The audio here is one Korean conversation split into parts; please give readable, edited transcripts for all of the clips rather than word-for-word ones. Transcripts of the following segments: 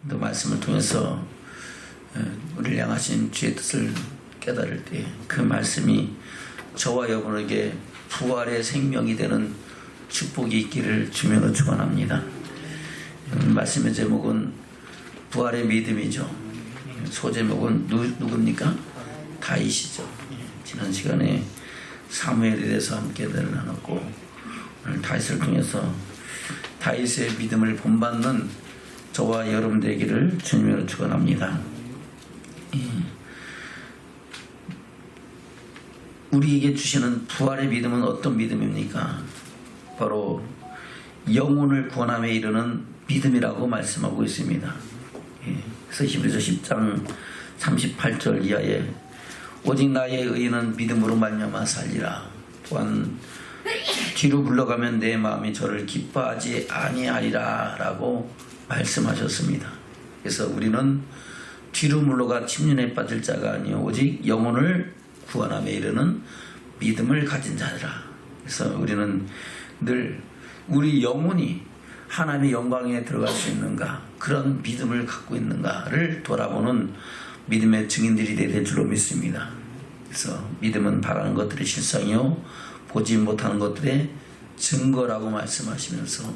또 말씀을 통해서 우리를 향하신 주의 뜻을 깨달을 때 그 말씀이 저와 여러분에게 부활의 생명이 되는 축복이 있기를 주면으로 축원합니다. 말씀의 제목은 부활의 믿음이죠. 소제목은 누굽니까? 다윗이죠. 지난 시간에 사무엘에 대해서 함께 나눴고 오늘 다윗을 통해서 다윗의 믿음을 본받는 저와 여러분 되기를 주님으로 축원합니다. 우리에게 주시는 부활의 믿음은 어떤 믿음입니까? 바로 영혼을 구원함에 이르는 믿음이라고 말씀하고 있습니다. 그래서 히브리서 10장 38절 이하에 오직 나의 의인은 믿음으로 말미암아 살리라. 또한 뒤로 물러가면 내 마음이 저를 기뻐하지 아니하리라 라고 말씀하셨습니다. 그래서 우리는 뒤로 물러가 침륜에 빠질 자가 아니요 오직 영혼을 구원함에 이르는 믿음을 가진 자라. 그래서 우리는 늘 우리 영혼이 하나님의 영광에 들어갈 수 있는가, 그런 믿음을 갖고 있는가를 돌아보는 믿음의 증인들이 될 줄로 믿습니다. 그래서 믿음은 바라는 것들의 실상이요 보지 못하는 것들의 증거라고 말씀하시면서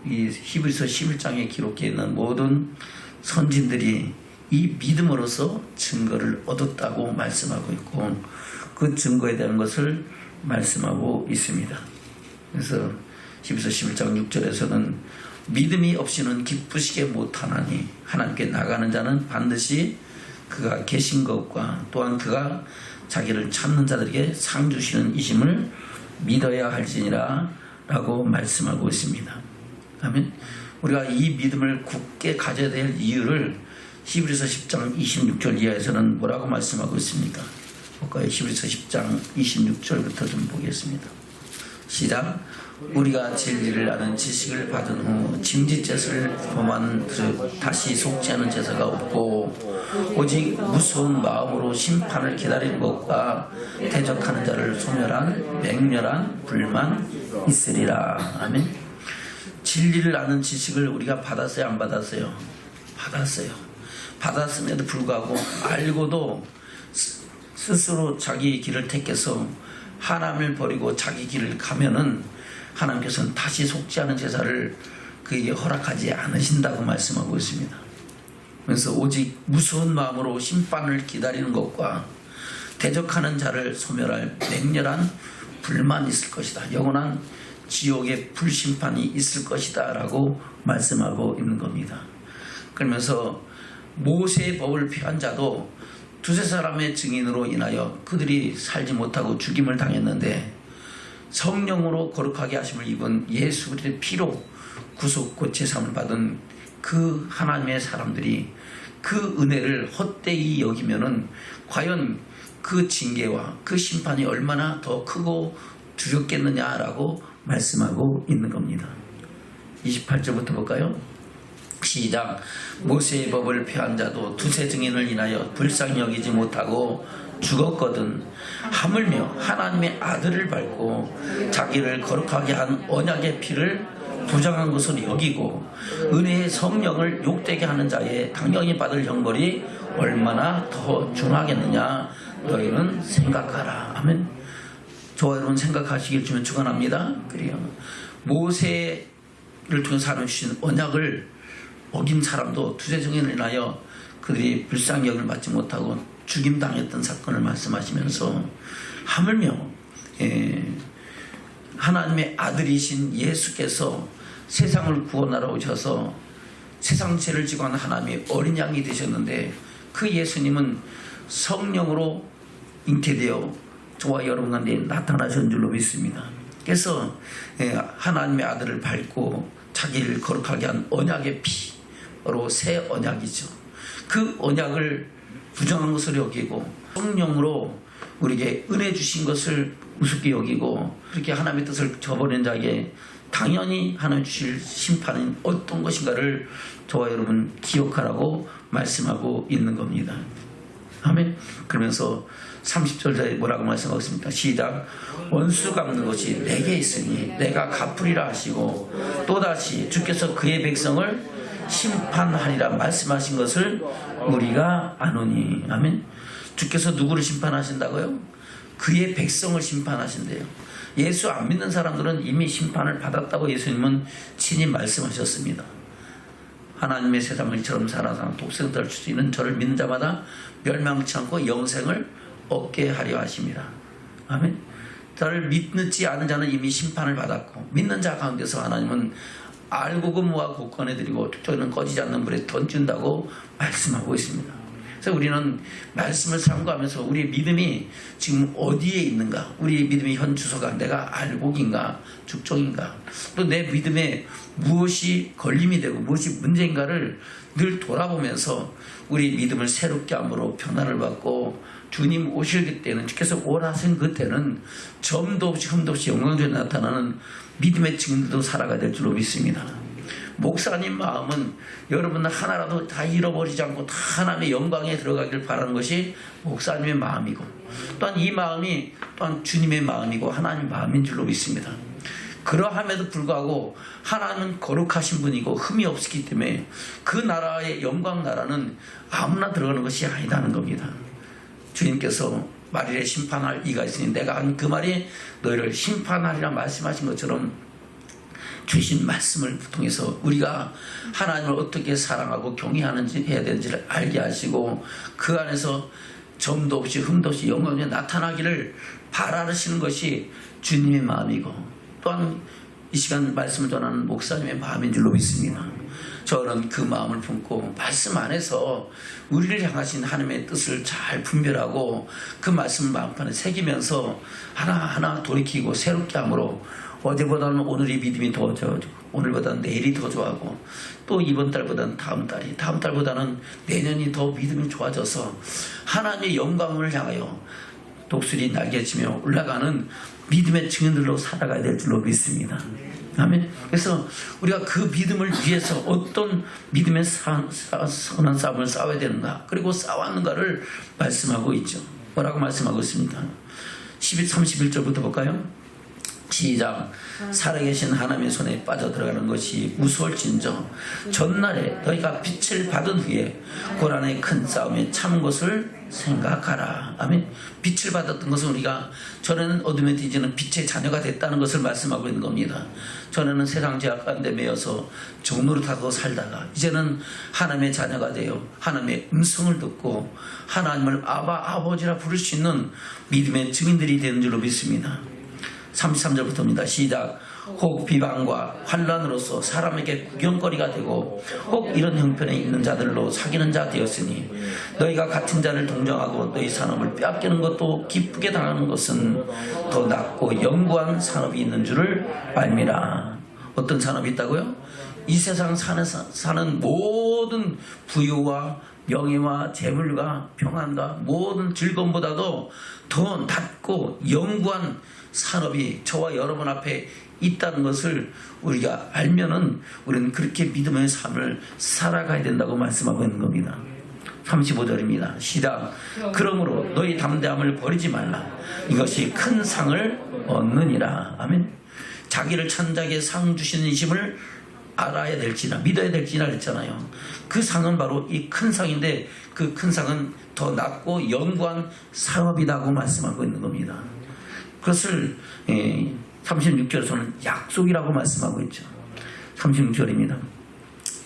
이 히브리서 11장에 기록되어 있는 모든 선진들이 이 믿음으로써 증거를 얻었다고 말씀하고 있고 그 증거에 대한 것을 말씀하고 있습니다. 그래서 히브리서 11장 6절에서는 믿음이 없이는 기쁘시게 못하나니 하나님께 나가는 자는 반드시 그가 계신 것과 또한 그가 자기를 찾는 자들에게 상 주시는 이심을 믿어야 할지니라 라고 말씀하고 있습니다. 아멘. 우리가 이 믿음을 굳게 가져야 될 이유를 히브리서 10장 26절 이하에서는 뭐라고 말씀하고 있습니까? 볼까요? 히브리서 10장 26절부터 좀 보겠습니다. 시작. 우리가 진리를 아는 지식을 받은 후 짐짓제사를 범한 다시 속지 않은 제사가 없고 오직 무서운 마음으로 심판을 기다리는 것과 대적하는 자를 소멸한 맹렬한 불만 있으리라. 아멘. 진리를 아는 지식을 우리가 받았어요, 안 받았어요? 받았어요. 받았음에도 불구하고 알고도 스스로 자기 길을 택해서 하나님을 버리고 자기 길을 가면은 하나님께서는 다시 속지 않은 제사를 그에게 허락하지 않으신다고 말씀하고 있습니다. 그래서 오직 무서운 마음으로 심판을 기다리는 것과 대적하는 자를 소멸할 맹렬한 불만이 있을 것이다. 영원한 지옥의 불심판이 있을 것이다 라고 말씀하고 있는 겁니다. 그러면서 모세의 법을 피한 자도 두세 사람의 증인으로 인하여 그들이 살지 못하고 죽임을 당했는데 성령으로 거룩하게 하심을 입은 예수 그리스도의 피로 구속고 제사함을 받은 그 하나님의 사람들이 그 은혜를 헛되이 여기면은 과연 그 징계와 그 심판이 얼마나 더 크고 두렵겠느냐라고 말씀하고 있는 겁니다. 28절부터 볼까요? 시작. 모세의 법을 폐한 자도 두세 증인을 인하여 불쌍히 여기지 못하고 죽었거든 하물며 하나님의 아들을 밟고 자기를 거룩하게 한 언약의 피를 부정한 것으로 여기고 은혜의 성령을 욕되게 하는 자의 당연히 받을 형벌이 얼마나 더 중하겠느냐 너희는 생각하라. 아멘. 저와 여러분 생각하시길 주면 축원합니다. 그래요. 모세를 통해서 하나님 주신 언약을 어긴 사람도 두세 증인을 인하여 그들이 불쌍히 여김을 받지 못하고 죽임당했던 사건을 말씀하시면서 하물며 하나님의 아들이신 예수께서 세상을 구원하러 오셔서 세상 죄를 지고 한 하나님의 어린 양이 되셨는데 그 예수님은 성령으로 잉태되어 저와 여러분 가운데 나타나신 줄로 믿습니다. 그래서 하나님의 아들을 밟고 자기를 거룩하게 한 언약의 피 바로 새 언약이죠. 그 언약을 부정한 것으로 여기고 성령으로 우리에게 은혜 주신 것을 우습게 여기고 그렇게 하나님의 뜻을 저버린 자에게 당연히 하나님 주실 심판은 어떤 것인가를 저와 여러분 기억하라고 말씀하고 있는 겁니다. 아멘. 그러면서 30절에 뭐라고 말씀하고 있습니까? 시작. 원수 갚는 것이 내게 있으니 내가 갚으리라 하시고 또다시 주께서 그의 백성을 심판하리라 말씀하신 것을 우리가 아노니. 아멘. 주께서 누구를 심판하신다고요? 그의 백성을 심판하신대요. 예수 안 믿는 사람들은 이미 심판을 받았다고 예수님은 친히 말씀하셨습니다. 하나님의 세상을 이처럼 살아서 독생자를 줄 수 있는 저를 믿는 자마다 멸망치 않고 영생을 얻게 하려 하십니다. 아멘. 저를 믿지 않은 자는 이미 심판을 받았고, 믿는 자 가운데서 하나님은 알고 근무와 굳건해드리고 저는 꺼지지 않는 불에 던진다고 말씀하고 있습니다. 그래서 우리는 말씀을 참고하면서 우리의 믿음이 지금 어디에 있는가, 우리의 믿음의 현 주소가 내가 알곡인가 죽종인가, 또 내 믿음에 무엇이 걸림이 되고 무엇이 문제인가를 늘 돌아보면서 우리 믿음을 새롭게 함으로 변화를 받고, 주님 오실 때는, 주께서 오라신 그때는 점도 없이 흠도 없이 영광적으로 나타나는 믿음의 증인들도 살아가야 될 줄로 믿습니다. 목사님 마음은 여러분들 하나라도 다 잃어버리지 않고 다 하나님의 영광에 들어가기를 바라는 것이 목사님의 마음이고, 또한 이 마음이 또한 주님의 마음이고 하나님의 마음인 줄로 믿습니다. 그러함에도 불구하고 하나님은 거룩하신 분이고 흠이 없기 때문에 그 나라의 영광 나라는 아무나 들어가는 것이 아니다는 겁니다. 주님께서 말일에 심판할 이가 있으니 내가 한 그 말이 너희를 심판하리라 말씀하신 것처럼 주신 말씀을 통해서 우리가 하나님을 어떻게 사랑하고 경외하는지 해야 되는지를 알게 하시고, 그 안에서 점도 없이 흠도 없이 영광에 나타나기를 바라시는 것이 주님의 마음이고, 또한 이 시간 말씀을 전하는 목사님의 마음인 줄로 믿습니다. 저는 그 마음을 품고 말씀 안에서 우리를 향하신 하나님의 뜻을 잘 분별하고 그 말씀을 마음판에 새기면서 하나하나 돌이키고 새롭게 함으로 어제보다는 오늘이 믿음이 더 좋아지고, 오늘보다는 내일이 더 좋아하고, 또 이번 달보다는 다음 달보다는 내년이 더 믿음이 좋아져서 하나님의 영광을 향하여 독수리 날개치며 올라가는 믿음의 증인들로 살아가야 될 줄로 믿습니다. 아멘. 그래서 우리가 그 믿음을 위해서 어떤 믿음의 선한 싸움을 싸워야 되는가, 그리고 싸웠는가를 말씀하고 있죠. 뭐라고 말씀하고 있습니다. 31절부터 볼까요? 시작. 살아계신 하나님의 손에 빠져들어가는 것이 무서울진저 전날에 너희가 빛을 받은 후에 고난의 큰 싸움에 참은 것을 생각하라. 아멘. 빛을 받았던 것은 우리가 전에는 어둠에 뒤지는 빛의 자녀가 됐다는 것을 말씀하고 있는 겁니다. 전에는 세상 죄악 가운데 매여서 종노릇하고 살다가 이제는 하나님의 자녀가 되어 하나님의 음성을 듣고 하나님을 아버지라 부를 수 있는 믿음의 증인들이 되는 줄로 믿습니다. 33절부터입니다. 시작. 혹 비방과 환란으로서 사람에게 구경거리가 되고 혹 이런 형편에 있는 자들로 사귀는 자 되었으니 너희가 같은 자를 동정하고 너희 산업을 빼앗기는 것도 기쁘게 당하는 것은 더 낫고 영구한 산업이 있는 줄을 알미라. 어떤 산업이 있다고요? 이 세상 사는 모든 부유와 명예와 재물과 평안과 모든 즐거움보다도 더 낫고 영구한 산업이 저와 여러분 앞에 있다는 것을 우리가 알면은 우리는 그렇게 믿음의 삶을 살아가야 된다고 말씀하고 있는 겁니다. 35절입니다. 시작. 그러므로 너희 담대함을 버리지 말라. 이것이 큰 상을 얻느니라. 아멘. 자기를 천자에게 상 주시는 이심을 알아야 될지나 믿어야 될지나 그랬잖아요. 그 상은 바로 이 큰 상인데 그 큰 상은 더 낫고 영구한 상업이라고 말씀하고 있는 겁니다. 그것을 36절에서는 약속이라고 말씀하고 있죠. 36절입니다.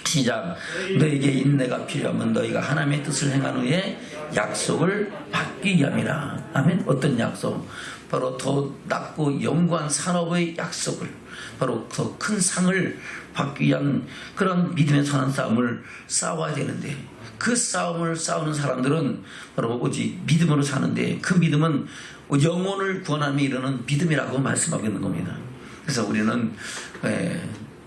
시작. 너에게 인내가 필요하면 너희가 하나님의 뜻을 행한 후에 약속을 받기 위함이라. 아멘. 어떤 약속? 바로 더 낫고 영구한 산업의 약속을, 바로 더 큰 상을 받기 위한 그런 믿음의 선한 싸움을 싸워야 되는데, 그 싸움을 싸우는 사람들은 바로 오직 믿음으로 사는데, 그 믿음은 영혼을 구원함에 이르는 믿음이라고 말씀하고 있는 겁니다. 그래서 우리는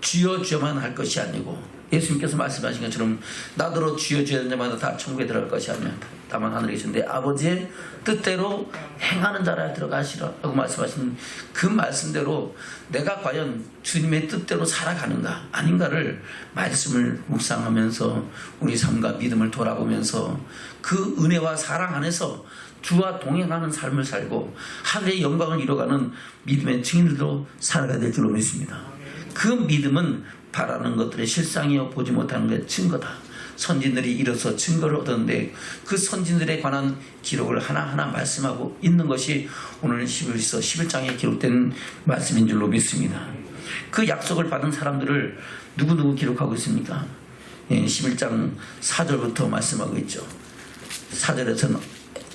주여 주여만 할 것이 아니고, 예수님께서 말씀하신 것처럼 나더러 주여 주여 하는 자마다 다 천국에 들어갈 것이 아니라 다만 하늘에 계신데 아버지의 뜻대로 행하는 자라 들어가시라고 말씀하신 그 말씀대로 내가 과연 주님의 뜻대로 살아가는가 아닌가를 말씀을 묵상하면서 우리 삶과 믿음을 돌아보면서 그 은혜와 사랑 안에서 주와 동행하는 삶을 살고 하늘의 영광을 이뤄가는 믿음의 증인들도 살아가야 될 줄로 믿습니다. 그 믿음은 바라는 것들의 실상이요 보지 못하는 게 증거다. 선진들이 이뤄서 증거를 얻었는데 그 선진들에 관한 기록을 하나하나 말씀하고 있는 것이 오늘 히브리서 11장에 기록된 말씀인 줄로 믿습니다. 그 약속을 받은 사람들을 누구 기록하고 있습니까? 11장 4절부터 말씀하고 있죠. 4절에서는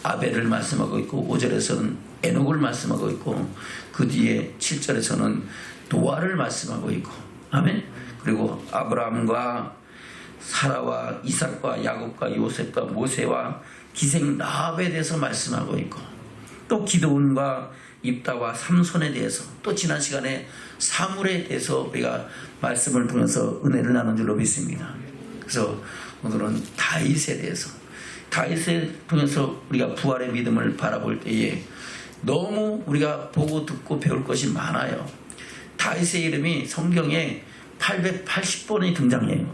아벨을 말씀하고 있고 5절에서는 에녹을 말씀하고 있고 그 뒤에 7절에서는 노아를 말씀하고 있고 아멘. 그리고 아브라함과 사라와 이삭과 야곱과 요셉과 모세와 기생 라합에 대해서 말씀하고 있고 또 기드온과 입다와 삼손에 대해서 또 지난 시간에 사물에 대해서 우리가 말씀을 통해서 은혜를 나눈 줄로 믿습니다. 그래서 오늘은 다윗에 대해서 다윗을 통해서 우리가 부활의 믿음을 바라볼 때에 너무 우리가 보고 듣고 배울 것이 많아요. 다윗의 이름이 성경에 880번이 등장해요.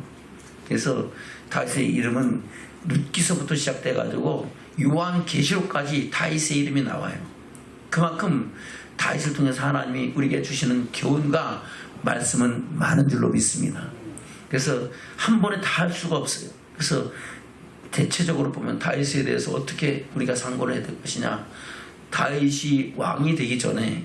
그래서 다윗의 이름은 룻기서부터 시작돼 가지고 요한계시록까지 다윗의 이름이 나와요. 그만큼 다윗을 통해서 하나님이 우리에게 주시는 교훈과 말씀은 많은 줄로 믿습니다. 그래서 한 번에 다 할 수가 없어요. 그래서 대체적으로 보면 다윗에 대해서 어떻게 우리가 상고를 해야 될 것이냐, 다윗이 왕이 되기 전에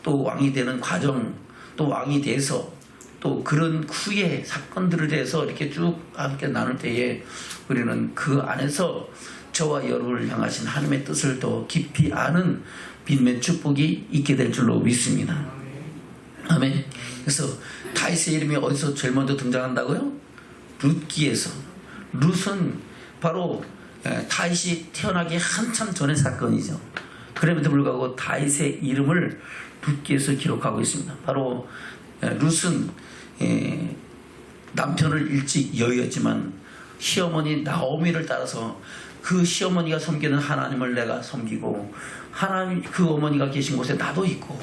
또 왕이 되는 과정, 또 왕이 돼서 또 그런 후의 사건들에 대해서 이렇게 쭉 함께 나눌 때에 우리는 그 안에서 저와 여러분을 향하신 하나님의 뜻을 더 깊이 아는 믿음의 축복이 있게 될 줄로 믿습니다. 아멘. 그래서 다윗의 이름이 어디서 제일 먼저 등장한다고요? 룻기에서. 룻은 바로 다윗이 태어나기 한참 전의 사건이죠. 그럼에도 불구하고 다윗의 이름을 룻기에서 기록하고 있습니다. 바로 룻은 남편을 일찍 여의었지만 시어머니 나오미를 따라서 그 시어머니가 섬기는 하나님을 내가 섬기고 하나님 그 어머니가 계신 곳에 나도 있고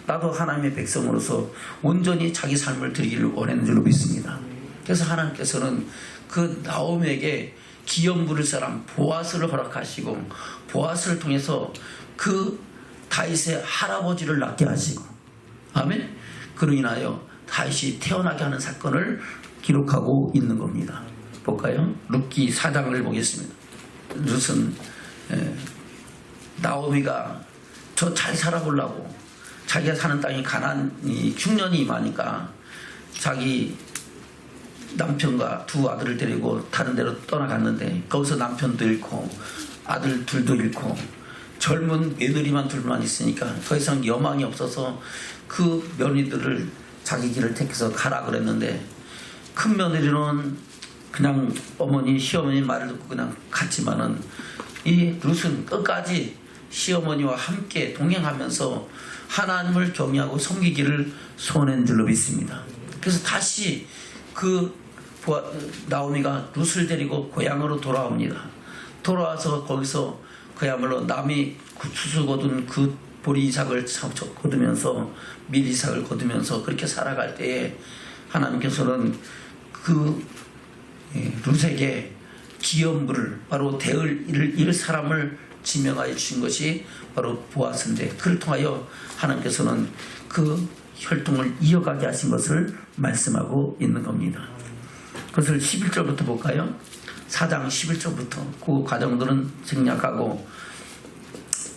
나도 하나님의 백성으로서 온전히 자기 삶을 드리기를 원하는 줄로 믿습니다. 그래서 하나님께서는 그 나오미에게 기업 부를 사람 보아스를 허락하시고 보아스를 통해서 그 다윗의 할아버지를 낳게 하시고 아멘. 그로 인하여 다윗이 태어나게 하는 사건을 기록하고 있는 겁니다. 볼까요? 룻기 4장을 보겠습니다. 룻은 나오미가 저 잘 살아보려고 자기가 사는 땅이 가난이 흉년이 임하니까 자기 남편과 두 아들을 데리고 다른 데로 떠나갔는데 거기서 남편도 잃고 아들 둘도 잃고 젊은 며느리만 둘만 있으니까 더 이상 여망이 없어서 그 며느리들을 자기 길을 택해서 가라 그랬는데 큰 며느리는 그냥 어머니 시어머니 말을 듣고 그냥 갔지만은 이 룻은 끝까지 시어머니와 함께 동행하면서 하나님을 경외하고 섬기기를 소원한 줄로 믿습니다. 그래서 다시 그 나오미가 룻을 데리고 고향으로 돌아옵니다. 돌아와서 거기서 그야말로 남이 추수 거둔 그 보리 이삭을 거두면서 밀 이삭을 거두면서 그렇게 살아갈 때에 하나님께서는 그 룻에게 기업물을 바로 대을 이을 사람을 지명하여 주신 것이 바로 보아스인데 그를 통하여 하나님께서는 그 혈통을 이어가게 하신 것을 말씀하고 있는 겁니다. 그것을 11절부터 볼까요? 4장 11절부터 그 과정들은 생략하고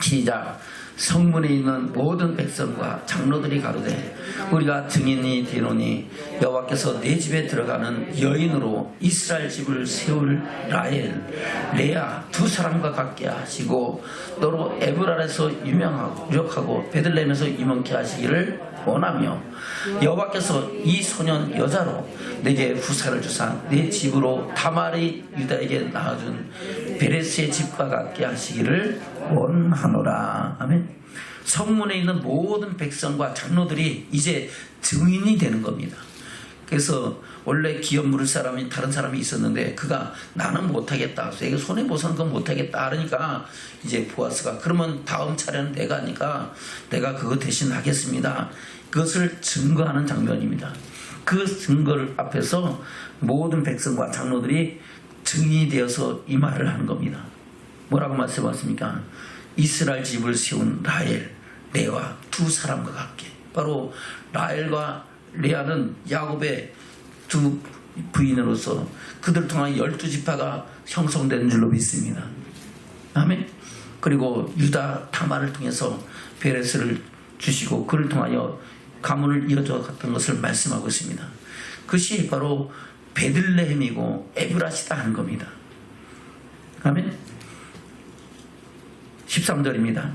시작. 성문에 있는 모든 백성과 장로들이 가로되 우리가 증인이 되노니 여호와께서 내 집에 들어가는 여인으로 이스라엘 집을 세울 라헬 레아 두 사람과 같게 하시고 너로 에브랄에서 유력하고 베들레헴에서 임원케 하시기를 원하며 여호와께서 이 소년 여자로 내게 후사를 주사 내 집으로 다말이 유다에게 낳아준 베레스의 집과 같게 하시기를 원하노라. 아멘. 성문에 있는 모든 백성과 장로들이 이제 증인이 되는 겁니다. 그래서 원래 기업 물을 사람이 다른 사람이 있었는데 그가 나는 못하겠다. 내가 손해 보서는 건 못하겠다. 그러니까 이제 보아스가 그러면 다음 차례는 내가 하니까 내가 그거 대신 하겠습니다. 그것을 증거하는 장면입니다. 그 증거를 앞에서 모든 백성과 장로들이 증인이 되어서 이 말을 하는 겁니다. 뭐라고 말씀하십니까? 이스라엘 집을 세운 라헬, 레아 두 사람과 같게. 바로 라헬과 레아는 야곱의 두 부인으로서 그들 통한 12지파가 형성되는 줄로 믿습니다. 아멘. 그리고 유다 타마를 통해서 베레스를 주시고 그를 통하여 가문을 이어져 갔던 것을 말씀하고 있습니다. 그것이 바로 베들레헴이고 에브라시다 하는 겁니다. 아멘. 13절입니다.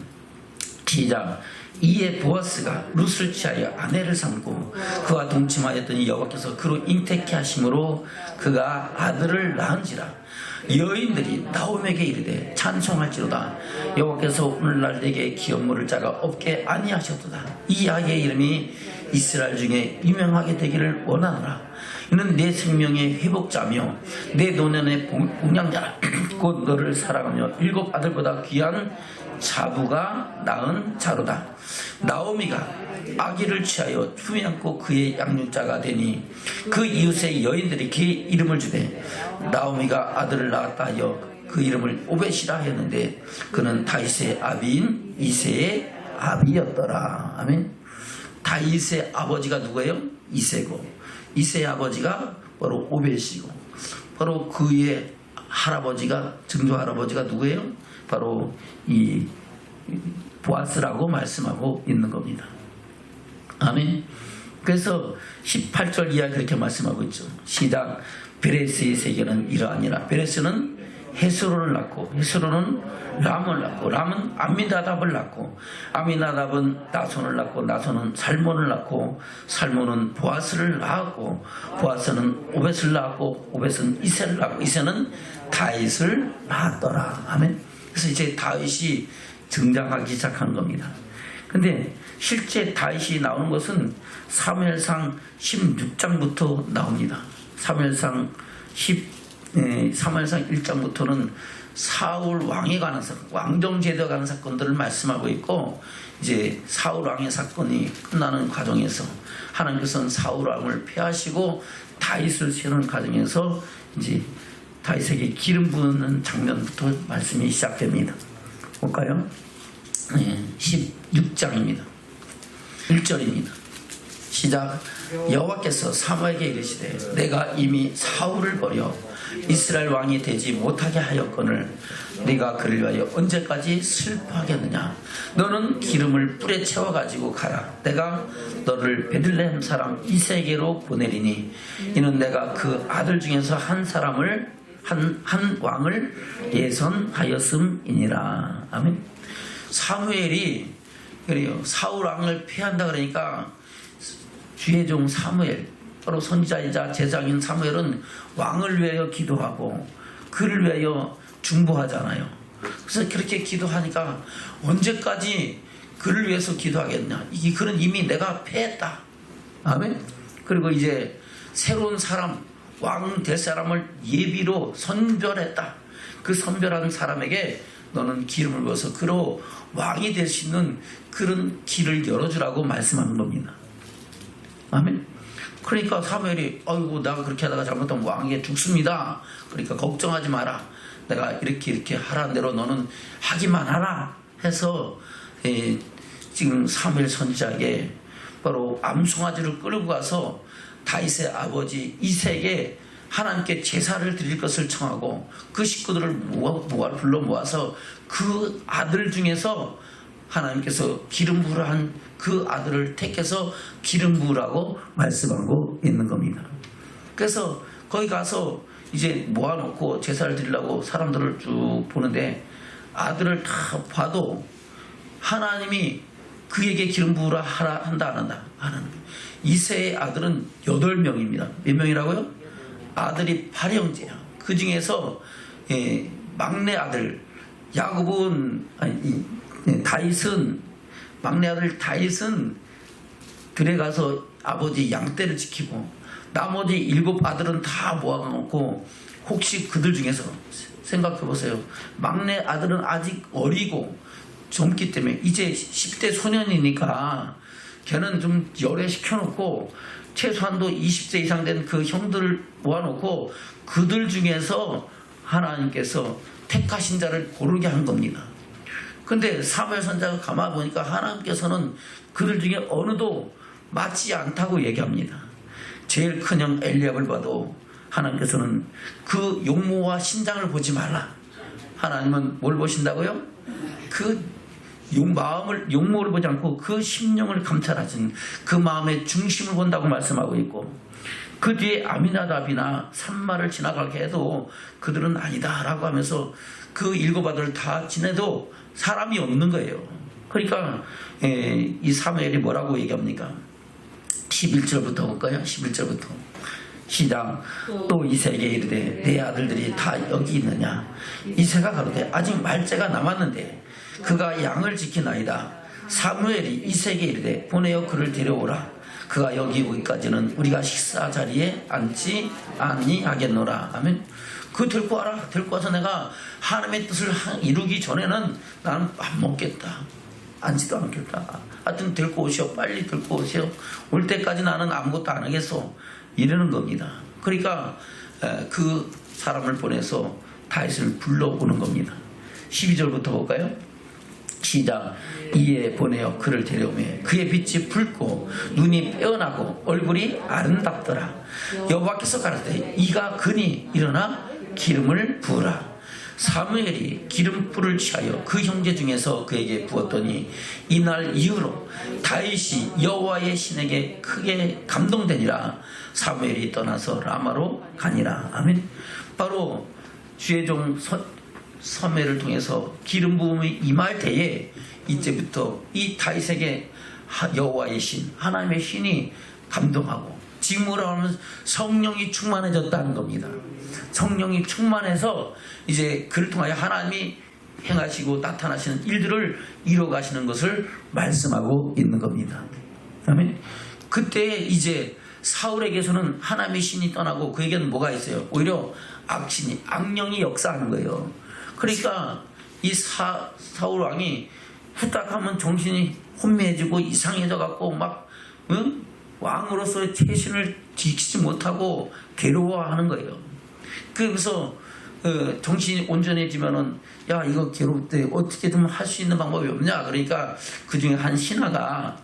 시작. 이에 보아스가 룻을 취하여 아내를 삼고 그와 동침하였더니 여호와께서 그로 잉태케 하심으로 그가 아들을 낳은지라. 여인들이 나옴에게 이르되 찬송할지로다. 여호와께서 오늘날 내게 기업물을 자가 없게 아니하셨도다. 이 아이의 이름이 이스라엘 중에 유명하게 되기를 원하노라. 이는 내 생명의 회복자며 내 노년의 봉양자라. 곧 너를 사랑하며 7 아들보다 귀한 자부가 낳은 자로다. 나오미가 아기를 취하여 품에 안고 그의 양육자가 되니 그 이웃의 여인들이 그의 이름을 주되 나오미가 아들을 낳았다 하여 그 이름을 오벳이라 하였는데 그는 다윗의 아비인 이새의 아비였더라. 아멘. 다윗의 아버지가 누구예요? 이새고 이새의 아버지가 바로 오벳이고 바로 그의 할아버지가 증조 할아버지가 누구예요? 바로 이 보아스라고 말씀하고 있는 겁니다. 아멘. 그래서 18절 이하 그렇게 말씀하고 있죠. 시작. 베레스의 세계는 이러하니라. 베레스는 헤스로를 낳고 헤스로는 람을 낳고 람은 암미나답을 낳고 암미나답은 나손을 낳고 나손은 살몬을 낳고 살몬은 보아스를 낳았고 보아스는 오벳을 낳았고 오벳은 이새를 낳고 이새는 다윗을 낳았더라. 아멘. 그래서 이제 다윗이 등장하기 시작하는 겁니다. 근데 실제 다윗이 나오는 것은 사무엘상 16장부터 나옵니다. 사무엘상 1장부터는 사울 왕에 관한 사건, 왕정제도에 관한 사건들을 말씀하고 있고 이제 사울 왕의 사건이 끝나는 과정에서 하나님께서는 사울 왕을 폐하시고 다윗을 세우는 과정에서 이제 다윗에게 기름 부는 장면부터 말씀이 시작됩니다. 볼까요? 16장입니다. 1절입니다. 시작. 여호와께서 사무엘에게 이르시되 내가 이미 사울을 버려 이스라엘 왕이 되지 못하게 하였거늘 네가 그를 위하여 언제까지 슬퍼하겠느냐. 너는 기름을 뿔에 채워가지고 가라. 내가 너를 베들레헴 사람 이새에게로 보내리니 이는 내가 그 아들 중에서 한 왕을 예선하였음이니라. 아멘. 사무엘이 그래요. 사울 왕을 폐한다 그러니까 주의 종 사무엘, 바로 선지자이자 제장인 사무엘은 왕을 위하여 기도하고 그를 위하여 중보하잖아요. 그래서 그렇게 기도하니까 언제까지 그를 위해서 기도하겠냐. 그는 이미 내가 폐했다. 아멘. 그리고 이제 새로운 사람, 왕 될 사람을 예비로 선별했다. 그 선별한 사람에게 너는 기름을 부어서 그로 왕이 될 수 있는 그런 길을 열어주라고 말씀하는 겁니다. 아멘. 그러니까 사무엘이 아이고 내가 그렇게 하다가 잘못하면 왕에 죽습니다. 그러니까 걱정하지 마라. 내가 이렇게 하라는 대로 너는 하기만 하라 해서 지금 사무엘 선지자에게 바로 암송아지를 끌고 가서 다윗의 아버지 이새에게 하나님께 제사를 드릴 것을 청하고 그 식구들을 불러 모아서 그 아들 중에서 하나님께서 기름 부으라 한 그 아들을 택해서 기름 부으라고 말씀하고 있는 겁니다. 그래서 거기 가서 이제 모아놓고 제사를 드리려고 사람들을 쭉 보는데 아들을 다 봐도 하나님이 그에게 기름 부으라 한다 안 한다? 안 하는 거예요. 이새의 아들은 8명입니다. 몇 명이라고요? 아들이 8형제야. 그 중에서 막내 아들 다윗은 막내 아들 다윗은 들에 가서 아버지 양떼를 지키고 나머지 7 아들은 다 모아놓고 혹시 그들 중에서 생각해 보세요. 막내 아들은 아직 어리고 젊기 때문에 이제 10대 소년이니까 걔는 좀 열애시켜놓고 최소한도 20세 이상 된 그 형들을 모아놓고 그들 중에서 하나님께서 택하신 자를 고르게 한 겁니다. 근데 사무엘 선지자가 가만 보니까 하나님께서는 그들 중에 어느도 맞지 않다고 얘기합니다. 제일 큰 형 엘리압을 봐도 하나님께서는 그 용모와 신장을 보지 말라. 하나님은 뭘 보신다고요? 그 용모를 보지 않고 그 심령을 감찰하신 그 마음의 중심을 본다고 말씀하고 있고, 그 뒤에 아미나답이나 산마를 지나가게 해도 그들은 아니다라고 하면서 그 7 아들을 다 지내도 사람이 없는 거예요. 그러니까 이 사무엘이 뭐라고 얘기합니까? 11절부터 볼까요? 11절부터 시작. 또 이새에게 이르되 내 아들들이 다 여기 있느냐? 이새가 가로되 아직 말째가 남았는데 그가 양을 지키나이다. 사무엘이 이새에게 이르되 보내어 그를 데려오라. 그가 여기 오기까지는 우리가 식사 자리에 앉지 아니하겠노라. 아멘. 그 데리고 와라. 데리고 와서 내가 하나님의 뜻을 이루기 전에는 나는 안 먹겠다. 앉지도 않겠다. 하여튼 데리고 오시오. 빨리 데리고 오시오. 올 때까지 나는 아무것도 안 하겠어. 이러는 겁니다. 그러니까 그 사람을 보내서 다윗을 불러오는 겁니다. 12절부터 볼까요? 시작. 이에 보내어 그를 데려오매 그의 빛이 붉고 눈이 빼어나고 얼굴이 아름답더라. 여호와께서 가라사대 이가 그니 일어나 기름을 부으라. 사무엘이 기름불을 취하여 그 형제 중에서 그에게 부었더니 이날 이후로 다윗이 여호와의 신에게 크게 감동되니라. 사무엘이 떠나서 라마로 가니라. 아멘. 바로 주의 종 사무엘을 통해서 기름 부음이 임할 때에 이제부터 이 다윗에게 여호와의 신, 하나님의 신이 감동하고, 지금으로 하면 성령이 충만해졌다는 겁니다. 성령이 충만해서 이제 그를 통하여 하나님이 행하시고 나타나시는 일들을 이뤄가시는 것을 말씀하고 있는 겁니다. 아멘. 그때 이제 사울에게서는 하나님의 신이 떠나고 그에게는 뭐가 있어요? 오히려 악신이, 악령이 역사하는 거예요. 그러니까 이 사울 왕이 후딱 하면 정신이 혼미해지고 이상해져 갖고 막 왕으로서의 체신을 지키지 못하고 괴로워하는 거예요. 그래서 정신이 온전해지면은 야 이거 괴로울 때 어떻게든 할 수 있는 방법이 없냐. 그러니까 그 중에 한 신하가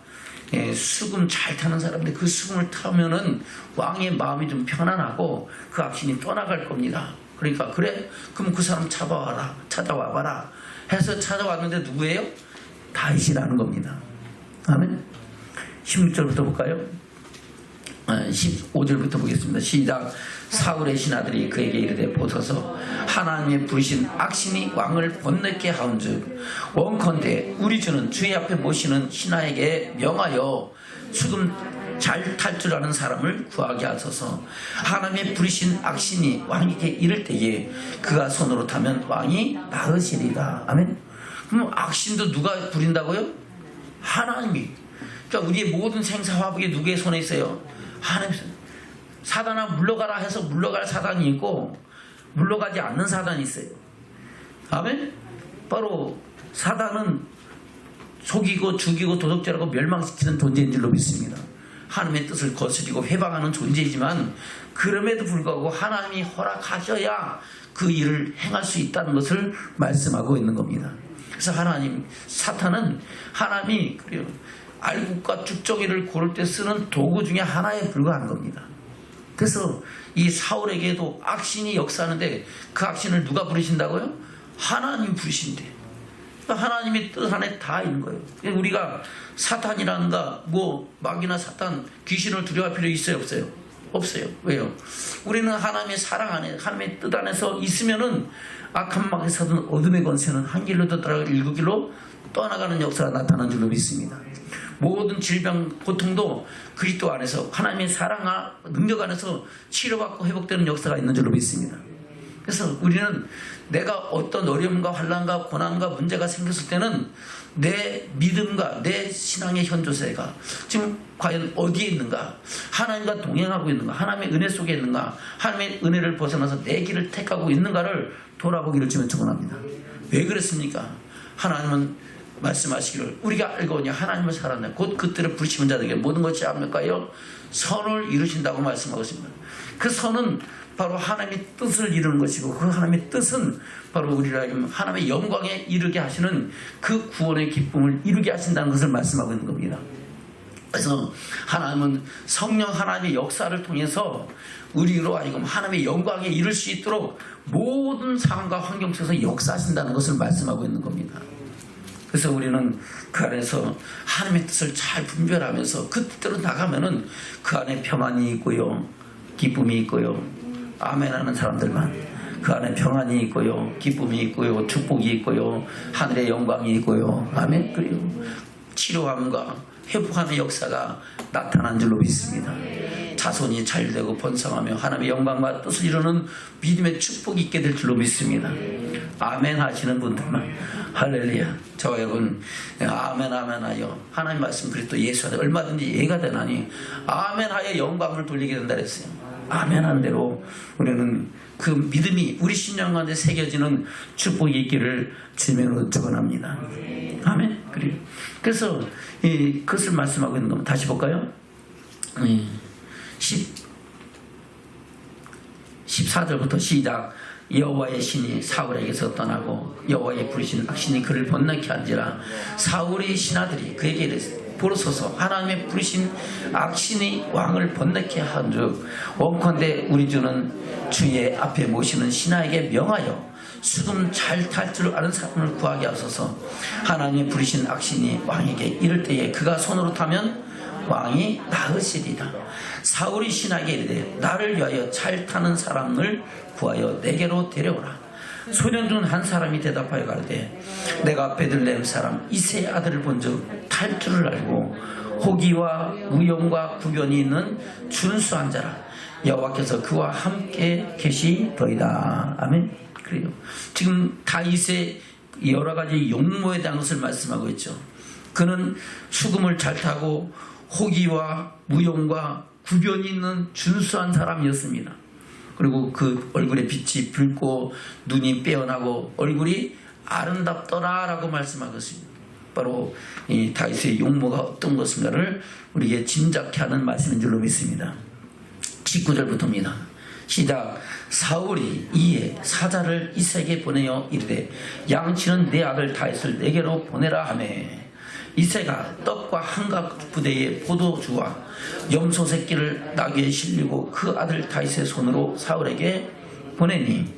수금 잘 타는 사람인데 그 수금을 타면은 왕의 마음이 좀 편안하고 그 악신이 떠나갈 겁니다. 그러니까 그래? 그럼 그 사람 찾아와 봐라 해서 찾아왔는데 누구예요? 다윗이라는 겁니다. 아멘. 16절부터 볼까요? 15절부터 보겠습니다. 시작. 사울의 신하들이 그에게 이르되 보소서 하나님의 부르신 악신이 왕을 번뇌케 하온즉 원컨대 우리 주는 주의 앞에 모시는 신하에게 명하여 수금 잘 탈 줄 아는 사람을 구하게 하소서. 하나님의 부르신 악신이 왕에게 이를 때에 그가 손으로 타면 왕이 나으시리다. 아멘. 그럼 악신도 누가 부린다고요? 하나님이. 그러니까 우리의 모든 생사화복이 누구의 손에 있어요? 하나님 손에. 사단아 물러가라 해서 물러갈 사단이 있고 물러가지 않는 사단이 있어요. 아멘. 바로 사단은 속이고 죽이고 도둑질하고 멸망시키는 존재인 줄로 믿습니다. 하나님의 뜻을 거스리고 회방하는 존재이지만 그럼에도 불구하고 하나님이 허락하셔야 그 일을 행할 수 있다는 것을 말씀하고 있는 겁니다. 그래서 사탄은 하나님이 그래요. 알곡과 쭉정이를 고를 때 쓰는 도구 중에 하나에 불과한 겁니다. 그래서 이 사울에게도 악신이 역사하는데 그 악신을 누가 부르신다고요? 하나님 부르신대. 하나님의 뜻 안에 다 있는 거예요. 우리가 사탄이라는가 마귀나 사탄 귀신을 두려워할 필요 있어요 없어요? 없어요. 왜요? 우리는 하나님의 사랑 안에 하나님의 뜻 안에서 있으면은 악한 마귀에서든 어둠의 권세는 한 길로 떠나가 7길로 떠나가는 역사가 나타나는 줄로 믿습니다. 모든 질병 고통도 그리스도 안에서 하나님의 사랑 능력 안에서 치료받고 회복되는 역사가 있는 줄로 믿습니다. 그래서 우리는 내가 어떤 어려움과 환난과 고난과 문제가 생겼을 때는 내 믿음과 내 신앙의 현조세가 지금 과연 어디에 있는가, 하나님과 동행하고 있는가, 하나님의 은혜 속에 있는가, 하나님의 은혜를 벗어나서 내 길을 택하고 있는가를 돌아보기를 주면 축원합니다. 왜 그랬습니까? 하나님은 말씀하시기를 우리가 알거니와 하나님을 사랑하는 곧 그들을 부르시는 자들에게 모든 것이 합니까요? 선을 이루신다고 말씀하고 있습니다. 그 선은 바로 하나님의 뜻을 이루는 것이고 그 하나님의 뜻은 바로 우리를 하나님의 영광에 이르게 하시는 그 구원의 기쁨을 이루게 하신다는 것을 말씀하고 있는 겁니다. 그래서 하나님은 성령 하나님의 역사를 통해서 우리로 하여금 하나님의 영광에 이를 수 있도록 모든 상황과 환경 속에서 역사하신다는 것을 말씀하고 있는 겁니다. 그래서 우리는 그 안에서 하나님의 뜻을 잘 분별하면서 그 뜻대로 나가면은 그 안에 평안이 있고요, 기쁨이 있고요. 아멘 하는 사람들만 그 안에 평안이 있고요, 기쁨이 있고요, 축복이 있고요, 하늘의 영광이 있고요. 아멘. 그리고 치료함과 회복하는 역사가 나타난 줄로 믿습니다. 자손이 잘되고 번성하며 하나님의 영광과 뜻을 이루는 믿음의 축복이 있게 될 줄로 믿습니다. 아멘 하시는 분들만 할렐루야. 저와 여러분 아멘 아멘 하여 하나님 말씀 그리스도 예수 안에 얼마든지 예가 되나니 아멘 하여 영광을 돌리게 된다 그랬어요. 아멘 하는 대로 우리는 그 믿음이 우리 신령 가운데 새겨지는 축복이 있기를 주님으로 축원합니다. 아멘. 그래서 그것을 말씀하고 있는 겁니다. 다시 볼까요? 14절부터 시작. 여호와의 신이 사울에게서 떠나고 여호와의 부르신 악신이 그를 번뇌케 한지라. 사울의 신하들이 그에게 이르되 보로소서 하나님의 부르신 악신이 왕을 번뇌케 한즉 원컨대 우리 주는 주의 앞에 모시는 신하에게 명하여 수금 잘 탈 줄 아는 사람을 구하게 하소서. 하나님의 부르신 악신이 왕에게 이를 때에 그가 손으로 타면 왕이 나으시리라. 사울이 신하에게 이르되 나를 위하여 잘 타는 사람을 구하여 내게로 데려오라. 소년 중 한 사람이 대답하여 가로되 내가 베들레헴 사람 이새의 아들을 본즉 탈 줄을 알고 호기와 무용과 구변이 있는 준수한 자라. 여호와께서 그와 함께 계시더이다. 아멘. 그래요. 지금 다윗의 여러 가지 용모에 대한 것을 말씀하고 있죠. 그는 수금을 잘 타고 호기와 무용과 구변이 있는 준수한 사람이었습니다. 그리고 그 얼굴에 빛이 붉고 눈이 빼어나고 얼굴이 아름답더라 라고 말씀하고 있습니다. 바로 이 다윗의 용모가 어떤 것인가를 우리에게 짐작케 하는 말씀인 줄로 믿습니다. 19절부터입니다. 시작. 사울이 이에 사자를 이새에게 보내어 이르되 양치는 내 아들 다윗을 내게로 보내라 하매 이새가 떡과 한각 부대의 포도주와 염소 새끼를 나귀에 실리고 그 아들 다윗의 손으로 사울에게 보내니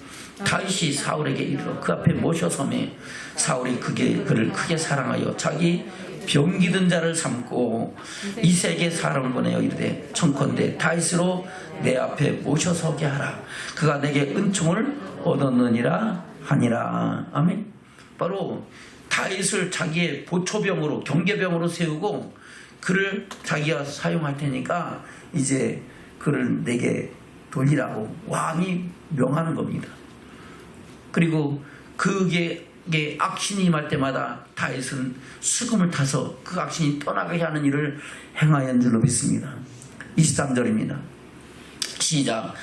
다윗이 사울에게 이르러 그 앞에 모셔서매 사울이 그를 크게 사랑하여 자기 병기든 자를 삼고 이새에게 사람을 보내어 이르되 청컨대 다윗으로 내 앞에 모셔서게 하라. 그가 내게 은총을 얻었느니라 하니라. 아멘. 바로 다윗을 자기의 보초병으로 경계병으로 세우고 그를 자기가 사용할 테니까 이제 그를 내게 돌리라고 왕이 명하는 겁니다. 그리고 그게 악신이 임할 때마다 다윗은 수금을 타서 그 악신이 떠나가게 하는 일을 행하였는 줄로 믿습니다. 23절입니다. 시작.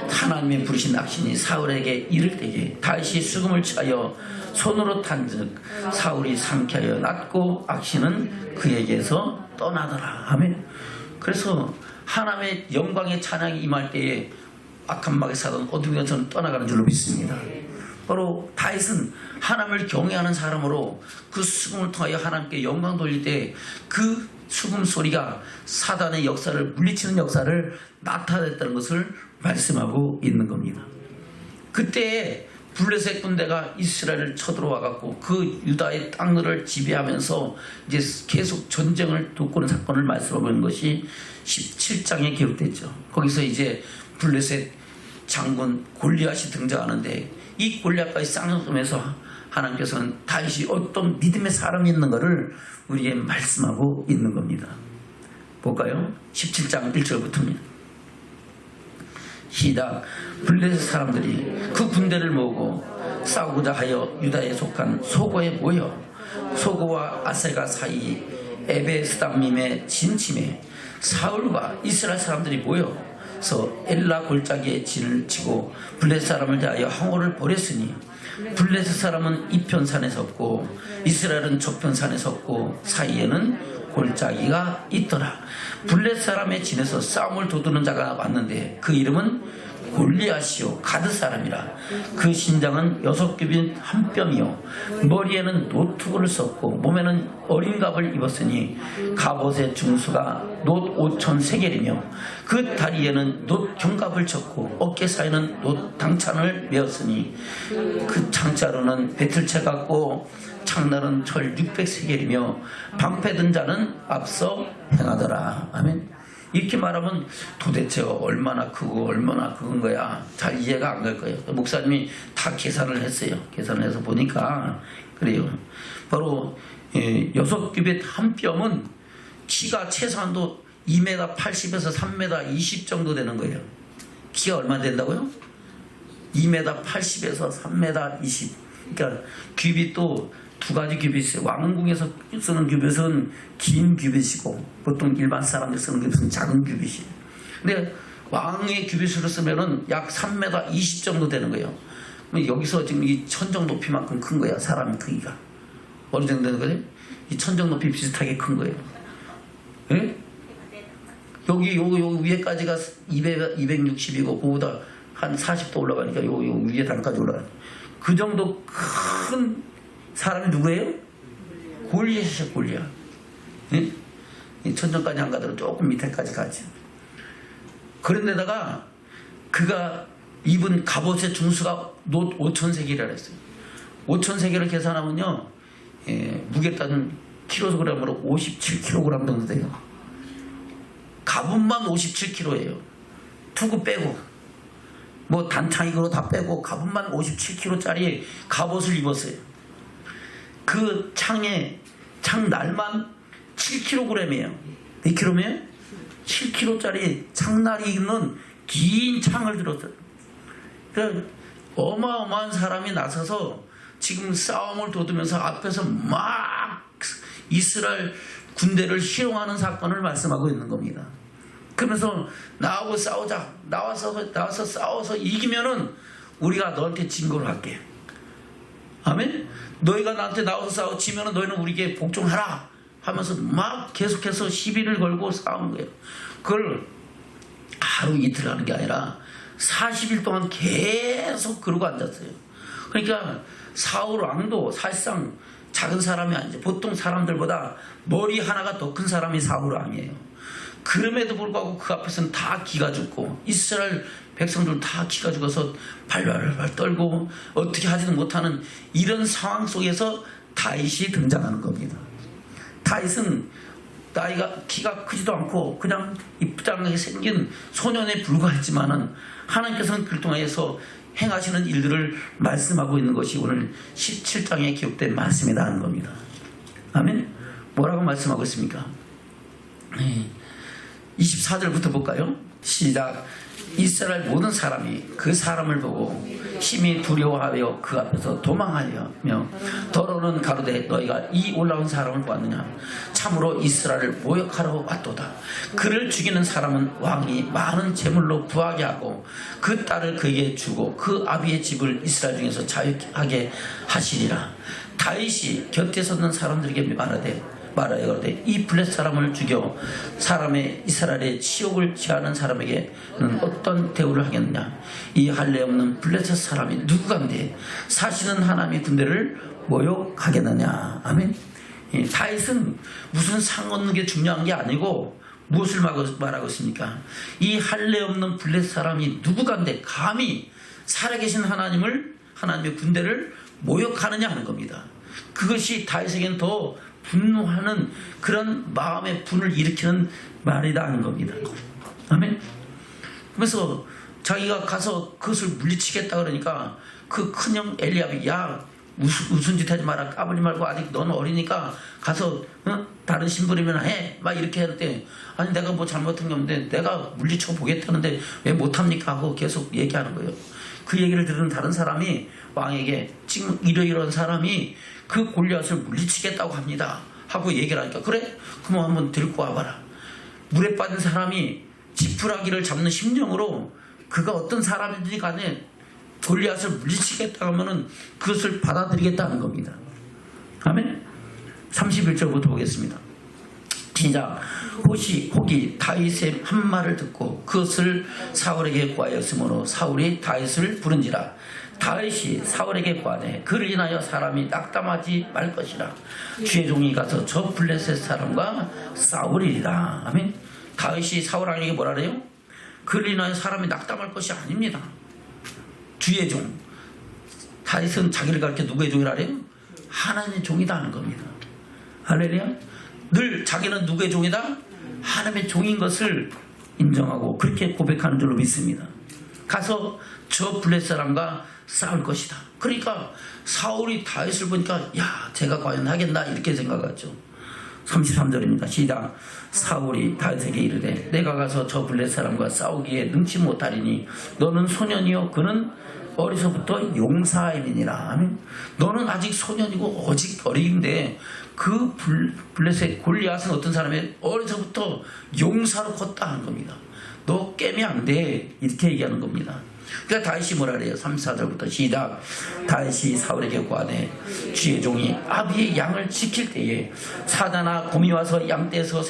하나님의 부르신 악신이 사울에게 이를 때에 다윗이 수금을 취하여 손으로 탄즉 사울이 상쾌하여 낫고 악신은 그에게서 떠나더라. 아멘. 그래서 하나님의 영광의 찬양이 임할 때에 악한 마귀 사단 어둠의 권세는 떠나가는 줄로 믿습니다. 바로 다윗은 하나님을 경외하는 사람으로 그 수금을 통하여 하나님께 영광 돌릴 때 그 수금 소리가 사단의 역사를 물리치는 역사를 나타냈다는 것을 말씀하고 있는 겁니다. 그때 블레셋 군대가 이스라엘을 쳐들어와 갖고 그 유다의 땅들을 지배하면서 이제 계속 전쟁을 돕고는 사건을 말씀하고 있는 것이 17장에 기록됐죠. 거기서 이제 블레셋 장군 골리앗이 등장하는데 이 골리앗까지 쌍욕하면서 하나님께서는 다윗이 어떤 믿음의 사람이 있는 것을 우리에게 말씀하고 있는 겁니다. 볼까요? 17장 1절부터입니다. 시작. 블레셋 사람들이 그 군대를 모으고 싸우고자 하여 유다에 속한 소고에 모여 소고와 아세가 사이 에베스담밈의 진침에 사울과 이스라엘 사람들이 모여서 엘라 골짜기에 진을 치고 블레셋 사람을 대하여 항오를 벌였으니 블레셋 사람은 이편산에 섰고 이스라엘은 저편산에 섰고 사이에는 골짜기가 있더라. 블레셋 사람의 진에서 싸움을 도두는 자가 왔는데 그 이름은 골리앗이요 가드 사람이라. 그 신장은 6규빗 1뼘이요 머리에는 노트구를 썼고 몸에는 어린 갑을 입었으니 갑옷의 중수가 놋 5천 세겔이며 그 다리에는 놋 견갑을 쳤고 어깨 사이는 놋 당찬을 메었으니 그 창자로는 배틀채 같고 창날은 철 600세겔이며 방패 든 자는 앞서 행하더라. 아멘. 이렇게 말하면 도대체 얼마나 크고 얼마나 큰 거야 잘 이해가 안 갈 거예요. 목사님이 다 계산을 했어요. 계산을 해서 보니까 그래요. 바로 6규빗 1뼘은 키가 최소한도 2m 80에서 3m 20 정도 되는 거예요. 키가 얼마 된다고요? 2m 80에서 3m 20. 그러니까 규빗도 두 가지 규빗이 왕궁에서 쓰는 규빗은 긴 규빗이고 보통 일반 사람들 쓰는 규빗은 작은 규빗이에요. 근데 왕의 규빗으로 쓰면은 약 3m 20 정도 되는 거예요. 여기서 지금 이 천정 높이만큼 큰 거야. 사람 크기가 어느 정도 되는 거예요? 이 천정 높이 비슷하게 큰 거예요. 예? 여기 요 위에까지가 260이고 그보다 한 40도 올라가니까 요 위에 단까지 올라가요. 그 정도 큰 사람이 누구예요? 골리앗이죠. 골리앗. 예? 천정까지 안 가더라도 조금 밑에까지 가죠. 그런데다가 그가 입은 갑옷의 중수가 놋 5,000세겔이라 했어요. 5,000세겔을 계산하면요, 무게 따는 킬로그램으로 57kg 정도 돼요. 갑옷만 57kg예요. 투구 빼고 뭐 단창이고 다 빼고 갑옷만 57kg짜리 갑옷을 입었어요. 그 창날만 7kg이에요. 몇 킬로면? 7kg짜리 창날이 있는 긴 창을 들었어요. 그러니까 어마어마한 사람이 나서서 지금 싸움을 돋우면서 앞에서 막 이스라엘 군대를 희롱하는 사건을 말씀하고 있는 겁니다. 그러면서 나하고 싸우자. 나와서 싸워서 이기면은 우리가 너한테 진거를 할게. 아멘? 너희가 나한테 나와서 싸워 지면은 너희는 우리에게 복종하라 하면서 막 계속해서 시비를 걸고 싸우는 거예요. 그걸 하루 이틀 하는 게 아니라 40일 동안 계속 그러고 앉았어요. 그러니까 사울 왕도 사실상 작은 사람이 아니죠. 보통 사람들보다 머리 하나가 더 큰 사람이 사울 왕이에요. 그럼에도 불구하고 그 앞에서는 다 기가 죽고 이스라엘 백성들 다 기가 죽어서 발발발 떨고 어떻게 하지도 못하는 이런 상황 속에서 다윗이 등장하는 겁니다. 다윗은 나이가 키가 크지도 않고 그냥 이쁘장하게 생긴 소년에 불과했지만은 하나님께서는 그를 통해서 행하시는 일들을 말씀하고 있는 것이 오늘 17장에 기록된 말씀이다 하는 겁니다. 아멘. 뭐라고 말씀하고 있습니까? 24절부터 볼까요? 시작. 이스라엘 모든 사람이 그 사람을 보고 심히 두려워하여 그 앞에서 도망하려며 더러는 가로되 너희가 이 올라온 사람을 보았느냐? 참으로 이스라엘을 모욕하러 왔도다. 그를 죽이는 사람은 왕이 많은 재물로 부하게 하고 그 딸을 그에게 주고 그 아비의 집을 이스라엘 중에서 자유하게 하시리라. 다윗이 곁에 섰는 사람들에게 말하여 그러되 이 블레셋 사람을 죽여 사람의 이스라엘의 치욕을 취하는 사람에게는 어떤 대우를 하겠느냐? 이 할례 없는 블레셋 사람이 누구간데 사시는 하나님의 군대를 모욕하겠느냐? 아멘. 다윗은 무슨 상 얻는 게 중요한 게 아니고 무엇을 말하고 있습니까? 이 할례 없는 블레셋 사람이 누구간데 감히 살아계신 하나님의 군대를 모욕하느냐 하는 겁니다. 그것이 다윗에게는 더 분노하는 그런 마음의 분을 일으키는 말이다 하는 겁니다. 아멘. 그래서 자기가 가서 그것을 물리치겠다 그러니까 그 큰형 엘리압이 야 무슨 짓 하지 마라. 까불지 말고 아직 너는 어리니까 가서 다른 신부름이나 해. 막 이렇게 할 때 아니 내가 뭐 잘못한 게 없는데 내가 물리쳐 보겠다는데 왜 못합니까 하고 계속 얘기하는 거예요. 그 얘기를 들은 다른 사람이 왕에게 지금 이러이러한 사람이 그 골리앗을 물리치겠다고 합니다 하고 얘기를 하니까 그래? 그럼 한번 들고 와봐라. 물에 빠진 사람이 지푸라기를 잡는 심정으로 그가 어떤 사람이든지 간에 골리앗을 물리치겠다 하면은 그것을 받아들이겠다는 겁니다. 아멘. 31절부터 보겠습니다. 시작. 혹이 다윗의 한 말을 듣고 그것을 사울에게 구하였으므로 사울이 다윗을 부른지라. 다윗이 사울에게 구하되 그를 인하여 사람이 낙담하지 말 것이라. 주의 종이 가서 저 블레셋 사람과 싸우리라. 아멘. 다윗이 사울에게 뭐라 그래요? 그를 인하여 사람이 낙담할 것이 아닙니다. 주의 종. 다윗은 자기를 가르쳐 누구의 종이라 그래요? 하나님의 종이다 하는 겁니다. 할렐루야. 늘 자기는 누구의 종이다? 하나님의 종인 것을 인정하고 그렇게 고백하는 줄로 믿습니다. 가서 저 블레셋 사람과 싸울 것이다. 그러니까 사울이 다윗을 보니까 야, 제가 과연 하겠나 이렇게 생각하죠. 33절입니다. 시작. 사울이 다윗에게 이르되 내가 가서 저 블레셋 사람과 싸우기에 능치 못하리니 너는 소년이요 그는 어리서부터 용사임이니라. 너는 아직 소년이고 오직 어린데 그 블레셋 골리앗은 어떤 사람이 어려서부터 용사로 컸다 하는 겁니다. 너 깨면 안 돼 이렇게 얘기하는 겁니다. 그러니까 다윗이 뭐라 그래요? 34절부터 시작. 다윗이 사울에게 구하되 주의 종이 아비의 양을 지킬 때에 사자나 곰이 와서 양떼에서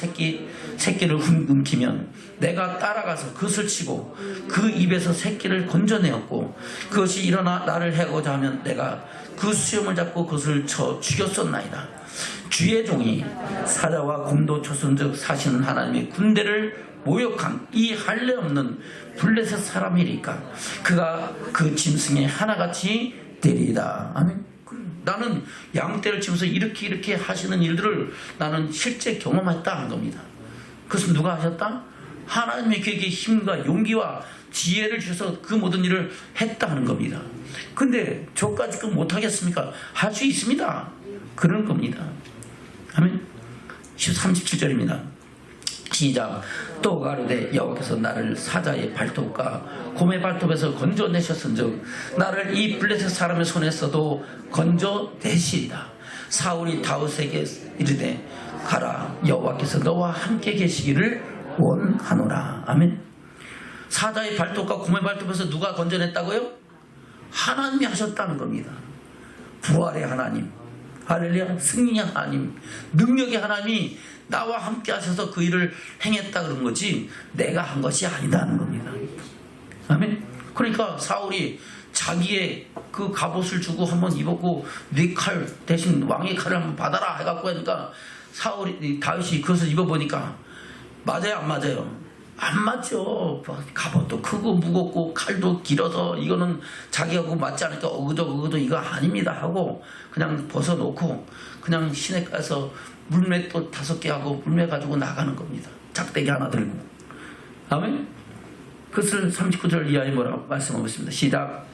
새끼를 훔키면 내가 따라가서 그것을 치고 그 입에서 새끼를 건져내었고 그것이 일어나 나를 해고자 하면 내가 그 수염을 잡고 그것을 쳐 죽였었나이다. 주의 종이 사자와 곰도 초선적 사시는 하나님의 군대를 모욕한 이 할례 없는 블레셋 사람이니까 그가 그 짐승의 하나같이 되리이다. 아멘. 나는 양떼를 치면서 이렇게 하시는 일들을 나는 실제 경험했다 하는 겁니다. 그것은 누가 하셨다? 하나님이 그에게 힘과 용기와 지혜를 주셔서 그 모든 일을 했다 하는 겁니다. 근데 저까지 그 못하겠습니까? 할 수 있습니다. 그런 겁니다. 아멘. 37절입니다. 시작. 또 가로되 여호와께서 나를 사자의 발톱과 곰의 발톱에서 건져내셨은즉 나를 이 블레셋 사람의 손에서도 건져내시리라. 사울이 다윗에게 이르되 가라 여호와께서 너와 함께 계시기를 원하노라. 아멘. 사자의 발톱과 곰의 발톱에서 누가 건져냈다고요? 하나님이 하셨다는 겁니다. 부활의 하나님, 할렐루야, 승리의 하나님, 능력의 하나님이 나와 함께 하셔서 그 일을 행했다 그런 거지 내가 한 것이 아니다는 겁니다. 아멘. 그러니까 사울이 자기의 그 갑옷을 주고 한번 입었고 네 칼 대신 왕의 칼을 한번 받아라 해갖고 하니까 다윗이 그것을 입어보니까 맞아요 안 맞아요? 안 맞죠. 갑옷도 크고 무겁고 칼도 길어서 이거는 자기하고 맞지 않으니까 어그도 이거 아닙니다 하고 그냥 벗어놓고 그냥 시내가에서 물매 또 5개 하고 물매 가지고 나가는 겁니다. 작대기 하나 들고. 아멘. 그것을 39절 이하에 뭐라고 말씀하고 있습니다. 시작.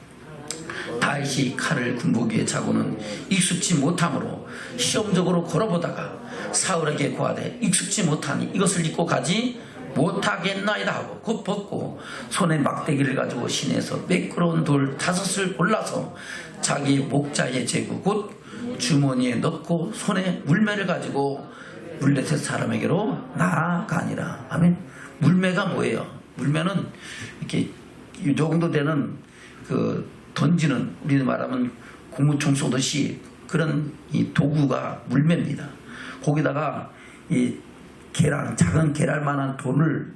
다윗이 칼을 군복위에 차고는 익숙지 못함으로 시험적으로 걸어보다가 사울에게 구하되 익숙지 못하니 이것을 입고 가지 못하겠나이다 하고 곧 벗고 손에 막대기를 가지고 시내에서 매끄러운 돌 5을 골라서 자기 목자에 재고 곧 주머니에 넣고 손에 물매를 가지고 블레셋 사람에게로 나아가니라. 아멘. 물매가 뭐예요? 물매는 이렇게 이 정도 되는 그 던지는 우리 말하면 고무총 쏘듯이 그런 이 도구가 물매입니다. 거기다가 이 계란, 작은 계란만한 돌을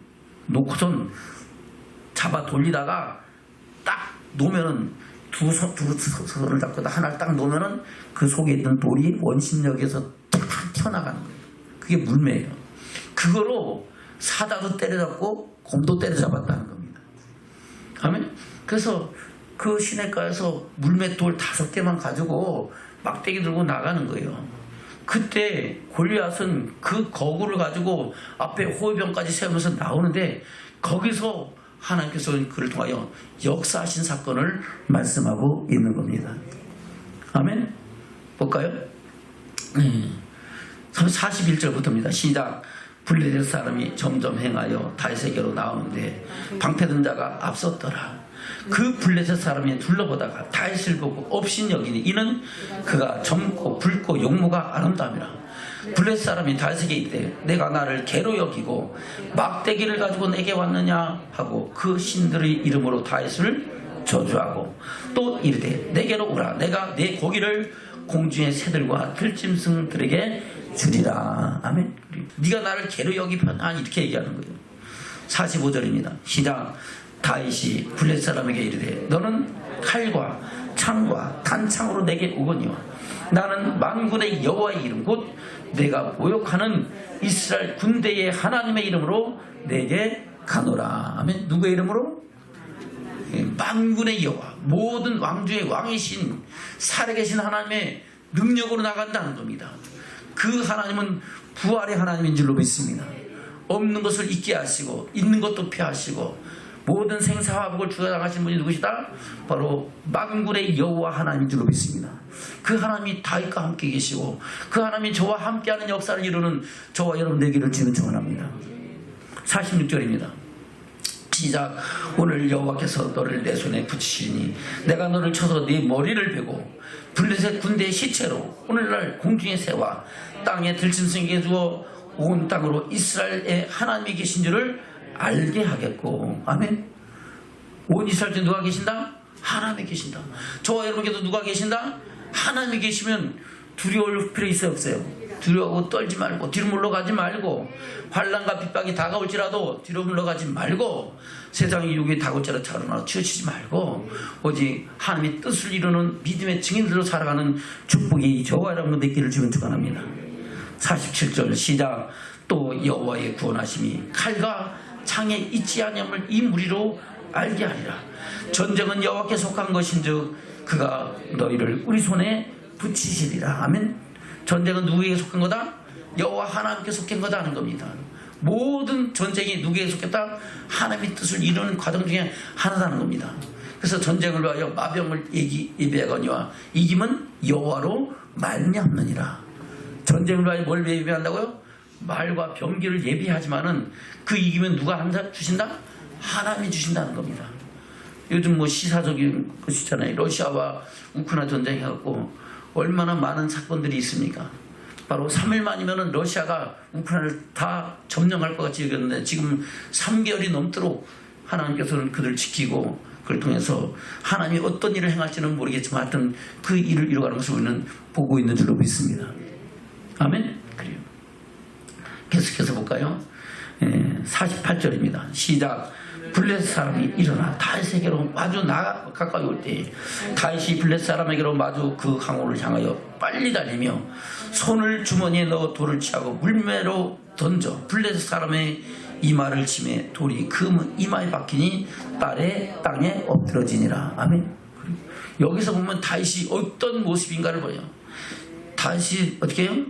놓고선 잡아 돌리다가 딱 놓으면은 두 손을 잡고 하나를 딱 놓으면은 그 속에 있는 돌이 원심력에서 탁 튀어나가는 거예요. 그게 물매예요. 그거로 사자도 때려잡고 곰도 때려잡았다는 겁니다. 아멘. 그래서 그 시내가에서 물매 돌 5개만 가지고 막대기 들고 나가는 거예요. 그때 골리앗은 그 거구를 가지고 앞에 호위병까지 세우면서 나오는데 거기서 하나님께서 그를 통하여 역사하신 사건을 말씀하고 있는 겁니다. 아멘. 볼까요? 41절부터입니다. 시작. 블레셋 사람이 점점 행하여 다윗에게로 나오는데 방패든 자가 앞섰더라. 그 블레셋 사람이 둘러보다가 다윗을 보고 업신여기니 이는 그가 젊고 붉고 용모가 아름다움이라. 블레셋 사람이 다윗에게 이르되 내가 나를 개로 여기고 막대기를 가지고 내게 왔느냐 하고 그 신들의 이름으로 다윗을 저주하고 또 이르되 내게로 오라 내가 네 고기를 공중의 새들과 들짐승들에게 주리라. 아멘. 네가 나를 개로 여기면 이렇게 얘기하는 거예요. 45절입니다. 시작. 다윗이 블레셋 사람에게 이르되 너는 칼과 창과 단창으로 내게 오거니와 나는 만군의 여호와의 이름 곧 내가 모욕하는 이스라엘 군대의 하나님의 이름으로 내게 가노라. 아멘. 누구의 이름으로? 만군의 여호와, 모든 왕중의 왕이신 살아계신 하나님의 능력으로 나간다는 겁니다. 그 하나님은 부활의 하나님인 줄로 믿습니다. 없는 것을 있게 하시고 있는 것도 폐하시고 모든 생사화복을 주장하신 분이 누구시다? 바로 만군의 여호와 하나님인 줄로 믿습니다. 그 하나님이 다윗과 함께 계시고 그 하나님이 저와 함께하는 역사를 이루는 저와 여러분 되기를 주는 축원합니다. 46절입니다. 시작. 오늘 여호와께서 너를 내 손에 붙이시니 내가 너를 쳐서 네 머리를 베고 블레셋 군대의 시체로 오늘날 공중의 새와 땅의 들짐승에게 주어 온 땅으로 이스라엘의 하나님이 계신 줄을 알게 하겠고. 아멘. 온 이스라엘 중에 누가 계신다? 하나님이 계신다. 저와 여러분께도 누가 계신다? 하나님이 계시면 두려울 필요 있어요, 없어요? 두려워하고 떨지 말고 뒤로 물러가지 말고 환난과 핍박이 다가올지라도 뒤로 물러가지 말고 세상의 유혹이 다가올지라도 차로나로 치우치지 말고 오직 하나님의 뜻을 이루는 믿음의 증인들로 살아가는 축복이 저와 여러분 되기를 주면 축원합니다. 47절 시작. 또 여호와의 구원하심이 칼과 창에 있지 아니함을 이 무리로 알게 하리라. 전쟁은 여호와께 속한 것인즉 그가 너희를 우리 손에 붙이시리라. 아멘. 전쟁은 누구에게 속한 거다? 여호와 하나님께 속한 거다 하는 겁니다. 모든 전쟁이 누구에게 속했다? 하나님의 뜻을 이루는 과정 중에 하나다는 겁니다. 그래서 전쟁을 위하여 마병을 예비하거니와 이김은 여호와로 말미암느니라. 전쟁을 위하여 뭘 예비한다고요? 말과 병기를 예비하지만은 그 이기면 누가 주신다? 하나님이 주신다는 겁니다. 요즘 뭐 시사적인 것이잖아요. 러시아와 우크라이나 전쟁 해갖고 얼마나 많은 사건들이 있습니까? 바로 3일 만이면은 러시아가 우크라이나를 다 점령할 것 같이 여겼는데 지금 3개월이 넘도록 하나님께서는 그들을 지키고 그걸 통해서 하나님이 어떤 일을 행할지는 모르겠지만 하여튼 그 일을 이루어가는 것을 우리는 보고 있는 줄로 믿습니다. 아멘? 그래요. 계속해서 볼까요? 48절입니다. 시작. 블레셋 사람이 일어나 다윗에게로 마주 가까이 올 때 다윗이 블레셋 사람에게로 마주 그 항우를 향하여 빨리 달리며 손을 주머니에 넣어 돌을 취하고 물매로 던져 블레셋 사람의 이마를 치매 돌이 그 이마에 박히니 땅에 엎드러지니라. 아멘. 여기서 보면 다윗이 어떤 모습인가를 보여요. 다윗이 어떻게 해요?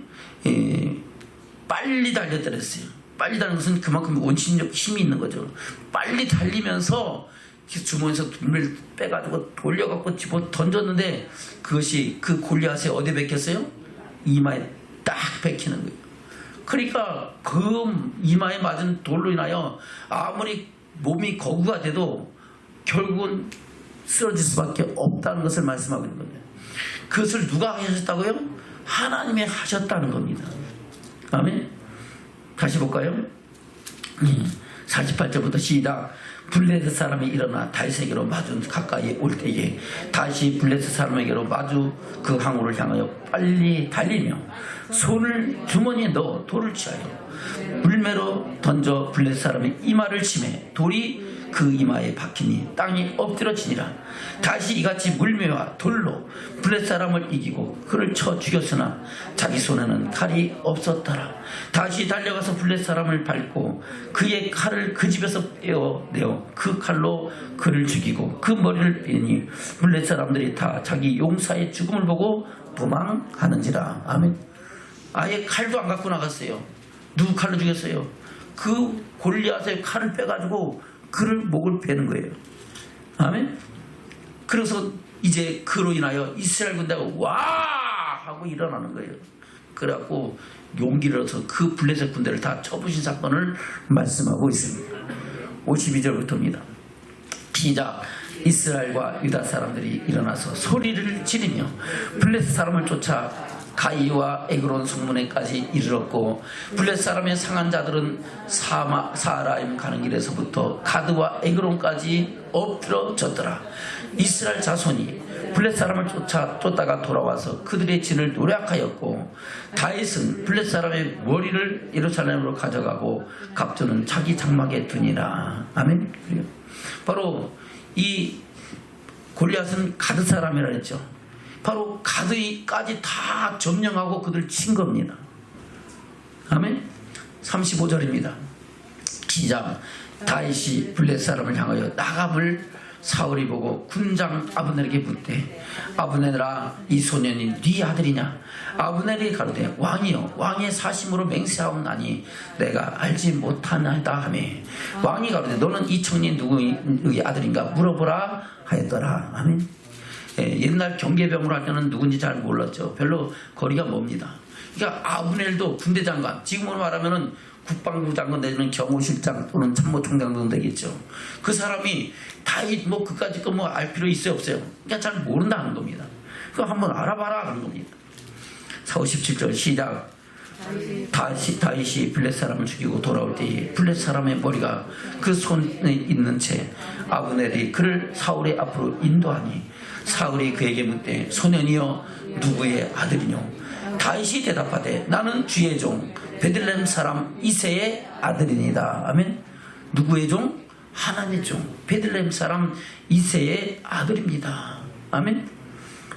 빨리 달렸더랬어요. 빨리 달리는 것은 그만큼 원심력 힘이 있는 거죠. 빨리 달리면서 주머니에서 돌을 빼가지고 돌려갖고 집어 던졌는데 그것이 그 골리앗에 어디에 박혔어요? 이마에 딱 박히는 거예요. 그러니까 그 이마에 맞은 돌로 인하여 아무리 몸이 거구가 돼도 결국은 쓰러질 수밖에 없다는 것을 말씀하고 있는 겁니다. 그것을 누가 하셨다고요? 하나님이 하셨다는 겁니다. 아멘. 다시 볼까요? 48절부터 시작. 블레셋 사람이 일어나 다윗에게로 마주 가까이 올 때에 다시 블레셋 사람에게로 마주 그 항우를 향하여 빨리 달리며 손을 주머니에 넣어 돌을 취하여 물매로 던져 블레셋 사람의 이마를 치매 돌이 그 이마에 박히니 땅이 엎드러지니라. 다시 이같이 물매와 돌로 블레셋 사람을 이기고 그를 쳐 죽였으나 자기 손에는 칼이 없었더라. 다시 달려가서 블레셋 사람을 밟고 그의 칼을 그 집에서 빼어내어 그 칼로 그를 죽이고 그 머리를 빼니 블레셋 사람들이 다 자기 용사의 죽음을 보고 도망하는지라. 아멘. 아예 칼도 안 갖고 나갔어요. 누구 칼로 죽였어요? 그 골리앗의 칼을 빼가지고 그를 목을 베는 거예요. 아멘. 그래서 이제 그로 인하여 이스라엘 군대가 와 하고 일어나는 거예요. 그래갖고 용기를 얻어서 그 블레셋 군대를 다 쳐부신 사건을 말씀하고 있습니다. 52절부터입니다. 시작. 이스라엘과 유다 사람들이 일어나서 소리를 지르며 블레셋 사람을 쫓아 가이와 에그론 성문에까지 이르렀고 블렛 사람의 상한 자들은 사하라임 가는 길에서부터 가드와 에그론까지 엎드러졌더라. 이스라엘 자손이 블렛 사람을 쫓다가 돌아와서 그들의 진을 노략하였고 다윗은 블렛 사람의 머리를 예루살렘으로 가져가고 갑주는 자기 장막에 두니라. 아멘. 바로 이 골리앗은 가드 사람이라 했죠. 바로 가드까지 다 점령하고 그들 친 겁니다. 아멘. 35절입니다. 기장 다윗이 블렛 사람을 향하여 나감을 사울이 보고 군장 아브넬에게 묻되 아브넬아 이 소년이 네 아들이냐? 아브넬이 가로되 왕이여 왕의 사심으로 맹세하옵나니 내가 알지 못하나이다 하며 왕이 가로되 너는 이 청년 누구의 아들인가 물어보라 하였더라. 아멘. 옛날 경계병으로 할 때는 누군지 잘 몰랐죠. 별로 거리가 멉니다. 그러니까 아브넬도 군대장관, 지금으로 말하면은 국방부 장관 내지는 경호실장 또는 참모총장 정도 되겠죠. 그 사람이 다윗 그까짓 거 알 필요 있어요 없어요? 그냥 잘 모른다는 겁니다. 그거 한번 알아봐라 하는 겁니다. 47절 시작. 다윗이 블렛 사람을 죽이고 돌아올 때에 블렛 사람의 머리가 그 손에 있는 채 아브넬이 그를 사울의 앞으로 인도하니 사울이 그에게 묻되 소년이여 누구의 아들이뇨? 다윗이 대답하되 나는 주의 종 베들레헴 사람 이새의 아들이니다. 아멘. 누구의 종? 하나님의 종 베들레헴 사람 이새의 아들입니다. 아멘.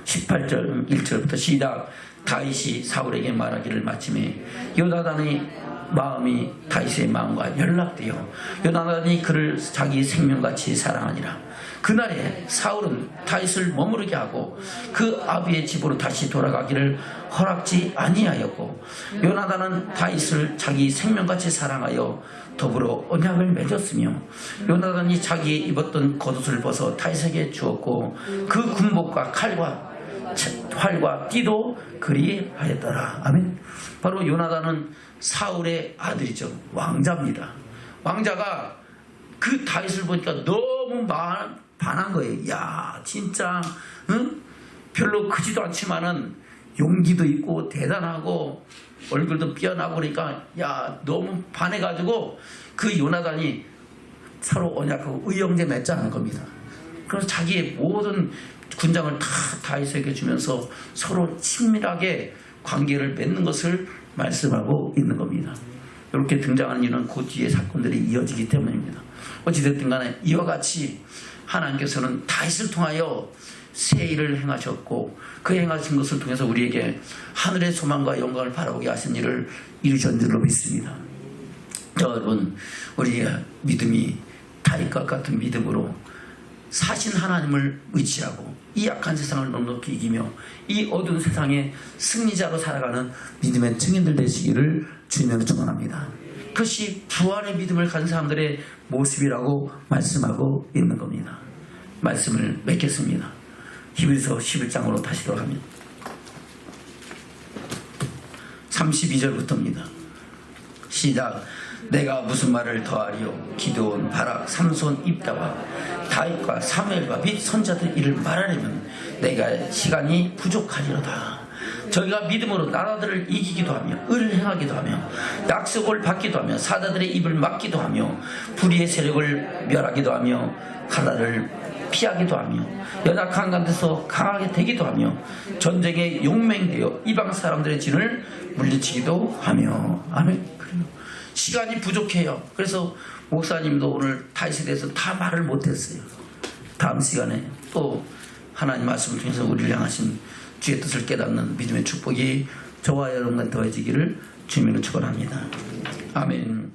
18절 1절부터 시작. 다윗이 사울에게 말하기를 마침에 요나단의 마음이 다윗의 마음과 연락되어 요나단이 그를 자기 생명같이 사랑하니라. 그날에 사울은 다윗을 머무르게 하고 그 아비의 집으로 다시 돌아가기를 허락지 아니하였고 요나단은 다윗을 자기 생명같이 사랑하여 더불어 언약을 맺었으며 요나단이 자기 입었던 겉옷을 벗어 다윗에게 주었고 그 군복과 칼과 활과 띠도 그리하였더라. 아멘. 바로 요나단은 사울의 아들이죠. 왕자입니다. 왕자가 그 다윗을 보니까 너무 반한 거예요. 야 진짜 별로 크지도 않지만은 용기도 있고 대단하고 얼굴도 삐어나고 그러니까 야 너무 반해가지고 그 요나단이 서로 언약하고 의형제 맺자는 겁니다. 그래서 자기의 모든 군장을 다 다윗에게 주면서 서로 친밀하게 관계를 맺는 것을 말씀하고 있는 겁니다. 이렇게 등장하는 이유는 그 뒤에 사건들이 이어지기 때문입니다. 어찌됐든 간에 이와 같이 하나님께서는 다윗을 통하여 새 일을 행하셨고 그 행하신 것을 통해서 우리에게 하늘의 소망과 영광을 바라보게 하신 일을 이루신 줄로 믿습니다. 여러분 우리의 믿음이 다윗과 같은 믿음으로 사신 하나님을 의지하고 이 약한 세상을 넉넉히 이기며 이 어두운 세상의 승리자로 살아가는 믿음의 증인들 되시기를 주님으로 축원합니다. 그것이 부활의 믿음을 가진 사람들의 모습이라고 말씀하고 있는 겁니다. 말씀을 맺겠습니다. 히브리서 11장으로 다시 돌아가면 32절부터입니다. 시작. 내가 무슨 말을 더하리요? 기드온, 바락, 삼손, 입다와 다윗과 사무엘과 및 선자들 이를 말하려면 내가 시간이 부족하리로다. 저희가 믿음으로 나라들을 이기기도 하며 의를 행하기도 하며 약속을 받기도 하며 사자들의 입을 막기도 하며 불의의 세력을 멸하기도 하며 가나를 피하기도 하며 연약한 가운데서 강하게 되기도 하며 전쟁에 용맹되어 이방 사람들의 진을 물리치기도 하며. 아멘. 시간이 부족해요. 그래서 목사님도 오늘 다윗에 대해서 다 말을 못했어요. 다음 시간에 또 하나님 말씀을 통해서 우리를 향하신 주의 뜻을 깨닫는 믿음의 축복이 저와 여러분과 더해지기를 주님으로 축원합니다. 아멘.